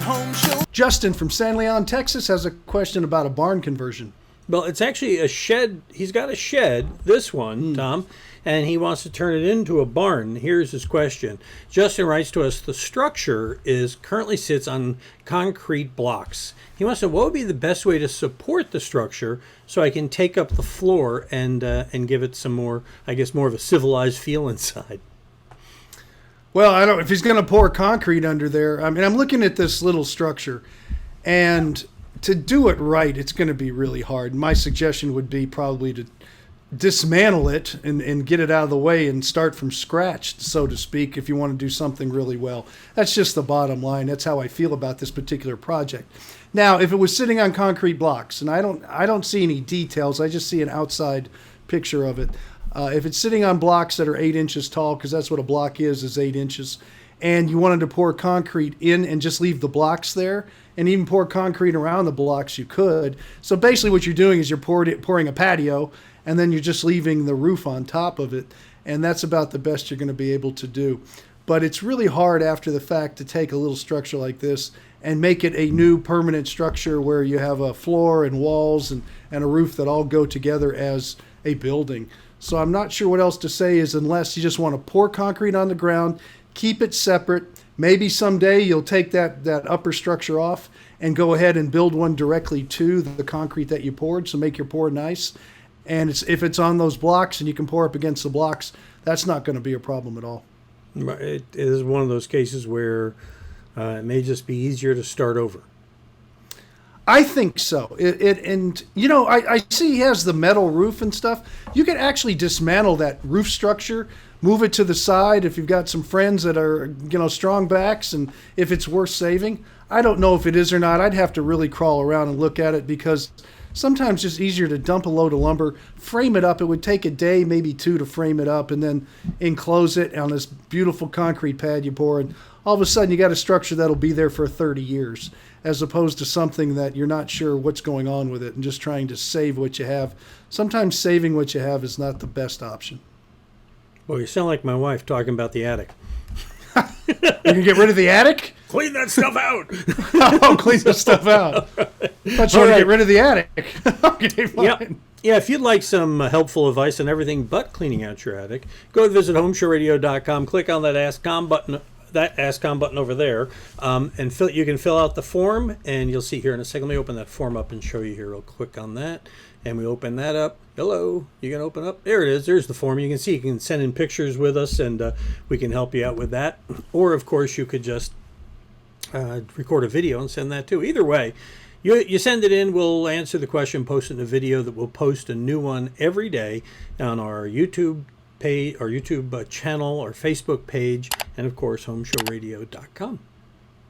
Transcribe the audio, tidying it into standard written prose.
Home Show. Justin from San Leon, Texas has a question about a barn conversion. Well, it's actually a shed. He's got a shed, this one, Tom, and he wants to turn it into a barn. Here's his question. Justin writes to us, the structure currently sits on concrete blocks. He wants to know what would be the best way to support the structure so I can take up the floor and give it some more, I guess, more of a civilized feel inside. Well, if he's going to pour concrete under there, I mean, I'm looking at this little structure, and to do it right, it's going to be really hard. My suggestion would be probably to dismantle it and get it out of the way and start from scratch, so to speak, if you want to do something really well. That's just the bottom line. That's how I feel about this particular project. Now, if it was sitting on concrete blocks, and I don't see any details, I just see an outside picture of it. If it's sitting on blocks that are 8 inches tall, because that's what a block is 8 inches, and you wanted to pour concrete in and just leave the blocks there, and even pour concrete around the blocks, you could. So basically what you're doing is you're pouring a patio, and then you're just leaving the roof on top of it, and that's about the best you're going to be able to do. But it's really hard after the fact to take a little structure like this and make it a new permanent structure where you have a floor and walls and a roof that all go together as a building. So I'm not sure what else to say is unless you just want to pour concrete on the ground, keep it separate. Maybe someday you'll take that upper structure off and go ahead and build one directly to the concrete that you poured, so make your pour nice. And if it's on those blocks and you can pour up against the blocks, that's not going to be a problem at all. It is one of those cases where it may just be easier to start over. I think so. I see he has the metal roof and stuff. You can actually dismantle that roof structure, move it to the side if you've got some friends that are, strong backs, and if it's worth saving. I don't know if it is or not. I'd have to really crawl around and look at it because sometimes it's easier to dump a load of lumber, frame it up. It would take a day, maybe 2 to frame it up, and then enclose it on this beautiful concrete pad you pour. And all of a sudden you got a structure that'll be there for 30 years. As opposed to something that you're not sure what's going on with it and just trying to save what you have. Sometimes saving what you have is not the best option. Well, you sound like my wife talking about the attic. You can get rid of the attic? Clean that stuff out. Oh, clean the stuff out. I thought you want to get rid of the attic. Okay, fine. Yep. Yeah, if you'd like some helpful advice on everything but cleaning out your attic, go to visit HomeShowRadio.com, click on that Ask Tom button. That Ask Tom button over there, and you can fill out the form, and you'll see here in a second. Let me open that form up and show you here real quick on that. And we open that up. Hello, you can open up. There it is. There's the form. You can see you can send in pictures with us, and we can help you out with that. Or, of course, you could just record a video and send that too. Either way, you send it in. We'll answer the question, post it in a video that we'll post a new one every day on our YouTube page, our YouTube channel, our Facebook page, and of course, HomeShowRadio.com.